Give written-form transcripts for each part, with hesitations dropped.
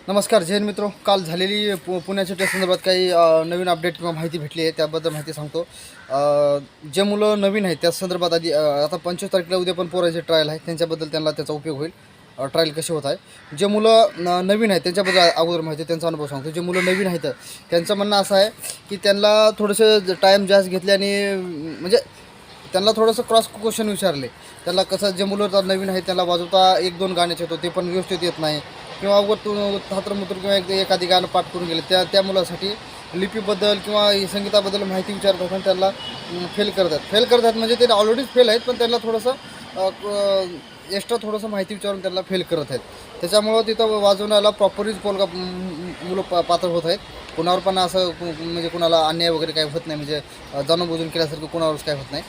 नमस्कार जैन मित्रो, काल झालेली पुण्याच्या टेस्ट संदर्भात काही नवीन अपडेट किंवा माहिती भेटली आहे, त्याबद्दल माहिती सांगतो. जे मुलं नवीन आहेत त्या संदर्भात आधी आता 25 तारखेला उद्या पण पोराचे ट्रायल आहे, त्यांच्याबद्दल त्यांना त्याचा उपयोग होईल. ट्रायल कसे होत आहे. जे मुलं नवीन आहेत त्यांच्याबद्दल अगोदर माहिती त्यांचा अनुभव सांगतो. जे मुलं नवीन आहेत त्यांचं म्हणणं असं आहे की त्यांना थोडंसं टाईम जास्त घेतल्याने म्हणजे त्यांना थोडंसं क्रॉस क्वेश्चन विचारले. त्यांना कसं जे मुलं नवीन आहेत त्यांना वाजवता 1-2 गाण्याचे येतो, ते पण व्यवस्थित येत नाही किंवा अवघड थात्रमुत्र किंवा एखादी गाणं पाठ करून गेले. त्या मुलासाठी लिपीबद्दल किंवा संगीताबद्दल माहिती विचारतात आणि त्यांना फेल करतात म्हणजे ते ऑलरेडीच फेल आहेत, पण त्यांना थोडंसं एक्स्ट्रा थोडंसं माहिती विचारून त्यांना फेल करत आहेत. त्याच्यामुळं तिथं वाजवण्याला प्रॉपरच मुलं पात्र होत आहेत. कुणावर पण असं म्हणजे कुणाला अन्याय वगैरे काही होत नाही, म्हणजे जाणूनबुजून केल्यासारखं कुणावरच काही होत नाही.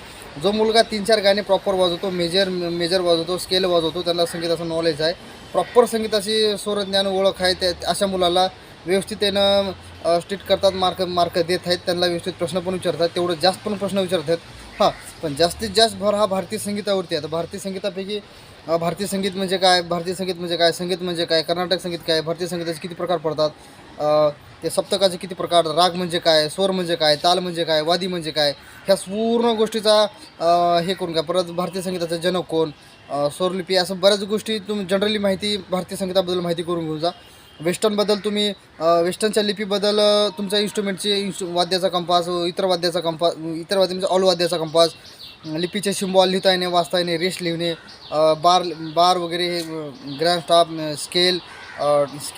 जो मुलगा 3-4 गाणे प्रॉपर वाजवतो, मेजर वाजवतो, स्केल वाजवतो, त्यांना संगीताचं नॉलेज आहे, प्रॉपर संगीताची स्वरज्ञान ओळख आहे, अशा मुलाला व्यवस्थितेनं स्ट्रीट करतात, मार्क देत आहेत. त्यांना व्यवस्थित प्रश्न पण विचारतात, तेवढं जास्त पण प्रश्न विचारत आहेत. हां, पण जास्तीत जास्त भर हा भारतीय संगीतावरती आहे. भारतीय संगीतापैकी भारतीय संगीत म्हणजे काय, संगीत म्हणजे काय, कर्नाटक संगीत काय, भारतीय संगीताचे किती प्रकार पडतात, ते सप्तकाचे किती प्रकार, राग म्हणजे काय, स्वर म्हणजे काय, ताल म्हणजे काय, वादी म्हणजे काय, ह्या पूर्ण गोष्टीचा हे करून काय. परत भारतीय संगीताचा जनक कोण, स्वरलिपी, असं बऱ्याच गोष्टी तुम्ही जनरली माहिती भारतीय संगीताबद्दल माहिती करून घेऊन जा. वेस्टर्नबद्दल तुम्ही वेस्टर्नच्या लिपीबद्दल तुमच्या वाद्याचा कंपास, इतर वाद्याचा कंपास, इतर वाद्य म्हणजे ऑल वाद्याचा कंपास, लिपीचे सिम्बॉल लिहिता येणे, वाचता येणे, रेस्ट लिहिणे, बार वगैरे, हे ग्रँड स्टॉप, स्केल,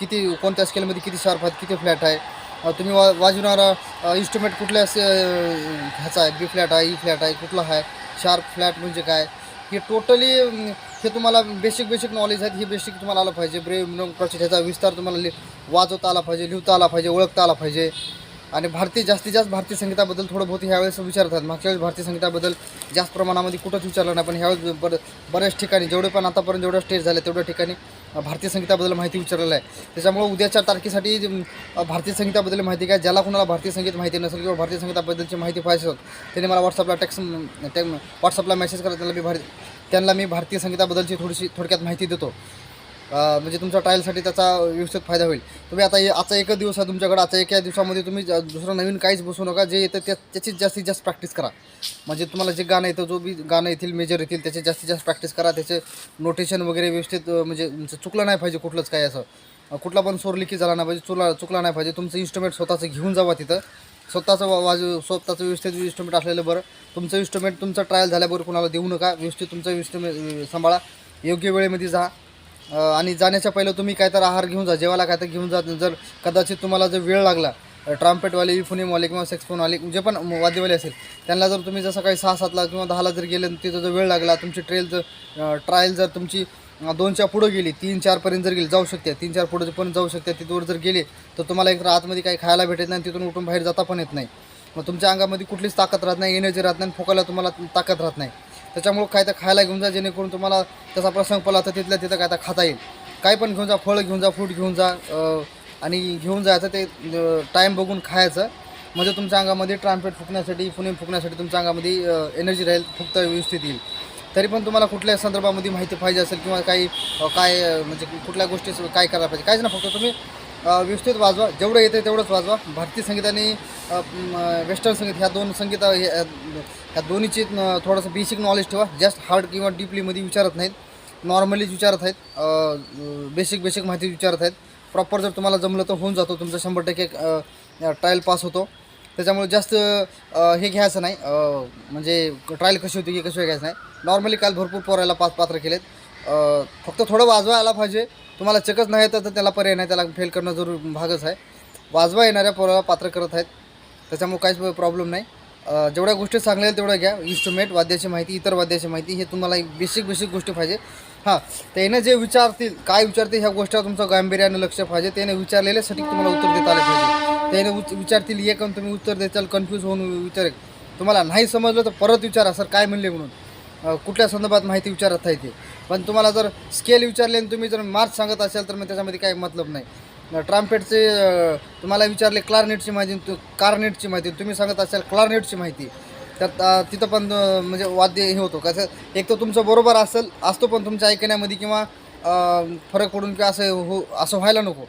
किती कोणत्या स्केलमध्ये किती शार्प आहेत, किती फ्लॅट आहे, तुम्ही वाजवणारा इन्स्ट्रुमेंट कुठल्या ह्याचा आहे, बी फ्लॅट आहे, ई फ्लॅट आहे, कुठला आहे, शार्प फ्लॅट म्हणजे काय, हे टोटली हे तुम्हाला बेसिक नॉलेज आहेत. हे बेसिक तुम्हाला आलं पाहिजे. ह्याचा विस्तार तुम्हाला वाजवता आला पाहिजे, लिहिता आला पाहिजे, ओळखता आला पाहिजे. आणि जास्तीत जास्त भारतीय संगीताबद्दल थोडं बहुत ह्यावेळेस विचारतात. मागच्या वेळेस भारतीय संगीताबद्दल जास्त प्रमाणामध्ये कुठंच विचारलं नाही, पण ह्यावेळेस बऱ्याच ठिकाणी जेवढे पण आतापर्यंत जेवढ्या स्टेज झाले तेवढ्या ठिकाणी भारतीय संगीताबद्दल माहिती विचारलेलं आहे. त्याच्यामुळे उद्याच्या तारखेसाठी भारतीय संगीताबद्दल माहिती काय, ज्याला कुणाला भारतीय संगीत माहिती नसेल किंवा भारतीय संगीताबद्दलची माहिती पाहिजे असेल त्याने मला व्हॉट्सअपला मेसेज करा. त्यांना मी भारतीय संगीताबद्दलची थोडक्यात माहिती देतो. म्हणजे तुमच्या ट्रायलसाठी त्याचा व्यवस्थित फायदा होईल. तुम्ही आता आजचा एकच दिवस आहे तुमच्याकडे, आजच्या एका दिवसामध्ये तुम्ही दुसरं नवीन काहीच बसू नका. जे येतं त्याचीच जास्तीत जास्त प्रॅक्टिस करा. म्हणजे तुम्हाला जे गाणं येतं, जो बी गाणं येतील, मेजर येतील, त्याची जास्तीत जास्त प्रॅक्टिस करा. त्याचे नोटेशन वगैरे व्यवस्थित, म्हणजे चुकलं नाही पाहिजे कुठलंच काही, असं कुठला पण सोरलिकी झाला नाही पाहिजे, चुकला नाही पाहिजे. तुमचं इन्स्ट्रुमेंट स्वतःचं घेऊन जावा तिथं. स्वतःचं व्यवस्थित इन्स्ट्रुमेंट असलेलं बरं. तुमचं इन्स्ट्रुमेंट तुमचं ट्रायल झाल्याबरोबर कुणाला देऊ नका. व्यवस्थित तुमचं इन्स्ट्रुमेंट सांभाळा, योग्य वेळेमध्ये जा. आणि जाण्याच्या पहिलं तुम्ही काय तर आहार घेऊन जा, जेवायला काय तर घेऊन जा. जर कदाचित तुम्हाला जर वेळ लागला, ट्राम्पेटवाले, युफोनियमवाले किंवा सॅक्सोफोनवाले जे पण वाद्यवाले असेल त्यांना जर तुम्ही जर सकाळी 6-7ला किंवा 10ला जर गेले, तिथं जर वेळ लागला, तुमची ट्रायल जर तुमची 2च्या पुढं गेली, 3-4पर्यंत जर गेली, जाऊ शकते, 3-4 पुढं पण जाऊ शकते, तिथवर जर गेले तर तुम्हाला एक आतमध्ये काही खायला भेटत नाही, तिथून उठून बाहेर जाता पण येत नाही. मग तुमच्या अंगामध्ये कुठलीच ताकद राहत नाही, एनर्जी राहत नाही, फोकायला तुम्हाला ताकद राहत नाही. त्याच्यामुळं काय तर खायला घेऊन जा, जेणेकरून तुम्हाला त्याचा प्रसंग पडला तर तिथल्या तिथं काय तर खाता येईल. काय पण घेऊन जा, फळ घेऊन जा, फ्रूट घेऊन जा, आणि घेऊन जायचं ते टाईम बघून खायचं. म्हणजे तुमच्या अंगामध्ये ट्राम्पेट फुकण्यासाठी, फुकण्यासाठी तुमच्या अंगामध्ये एनर्जी राहील, फुकता व्यवस्थित येईल. तरी पण तुम्हाला कुठल्या संदर्भामध्ये माहिती पाहिजे असेल किंवा काही म्हणजे कुठल्या गोष्टी काय करायला पाहिजे, काहीच ना, फक्त तुम्ही व्यवस्थित वाजवा. जेवढं येतं तेवढंच वाजवा. भारतीय संगीत आणि वेस्टर्न संगीत ह्या दोन्हीची थोडंसं बेसिक नॉलेज ठेवा. जास्त हार्ड किंवा डीपलीमध्ये विचारत नाहीत, नॉर्मलीच विचारत आहेत, बेसिक माहिती विचारत आहेत. प्रॉपर जर तुम्हाला जमलं तर होऊन जातो तुमचं 100% ट्रायल पास होतो. त्याच्यामुळे जास्त हे घ्यायचं नाही, म्हणजे ट्रायल कशी होती की कशी घ्यायचं नाही. नॉर्मली काल भरपूर पोरायला पात्र केलेत. फक्त थोडं वाजवा आला पाहिजे. तुम्हाला चकच नाही येतं तर त्याला पर्याय नाही, त्याला फेल करणं जरूर भागच आहे. वाजवा येणाऱ्या पोराला पात्र करत आहेत, त्याच्यामुळे काहीच प्रॉब्लेम नाही. जेवढ्या गोष्टी चांगल्या आहेत तेवढ्या घ्या. इन्स्ट्रुमेंट, वाद्याची माहिती, इतर वाद्याची माहिती, हे तुम्हाला एक बेसिक गोष्टी पाहिजे. हां, त्याने जे विचारतील, काय विचारतील, ह्या गोष्टीवर तुमचं गांभीर्यानं लक्ष पाहिजे. त्याने विचारलेल्यासाठी तुम्हाला उत्तर देता आलं पाहिजे. त्याने विचारतील एक आणि तुम्ही उत्तर देताल कन्फ्यूज होऊन विचारेल. तुम्हाला नाही समजलं तर परत विचारा, सर काय म्हणले म्हणून, कुठल्या संदर्भात माहिती विचारत आहे ते. पण तुम्हाला जर स्केल विचारले आणि तुम्ही जर मार्क्स सांगत असाल तर मग त्याच्यामध्ये काही मतलब नाही. ट्राम्पेटचे तुम्हाला विचारले क्लारनेटची माहिती, तुम्ही सांगत असाल क्लारनेटची माहिती, तर तिथं पण म्हणजे वाद्य हे होतो. कसं, एक तर तुमचं बरोबर असतो, पण तुमच्या ऐकण्यामध्ये किंवा फरक पडून किंवा असं व्हायला नको.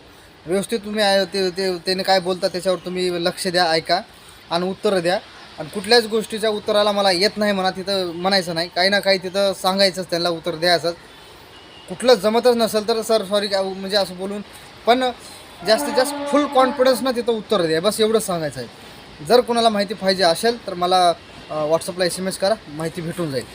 व्यवस्थित तुम्ही त्याने काय बोलता त्याच्यावर तुम्ही लक्ष द्या, ऐका आणि उत्तरं द्या. आणि कुठल्याच गोष्टीच्या उत्तराला मला येत नाही म्हणा तिथं म्हणायचं नाही, काही ना काही तिथं सांगायचंच, त्यांना उत्तर द्यायचंच. कुठलं जमतच नसेल तर सर सॉरी म्हणजे असं बोलून, पण जास्तीत जास्त फुल कॉन्फिडन्सनं तिथं उत्तर द्या, बस एवढंच सांगायचं आहे. जर कोणाला माहिती पाहिजे असेल तर मला व्हॉट्सअपला SMS करा, माहिती भेटून जाईल.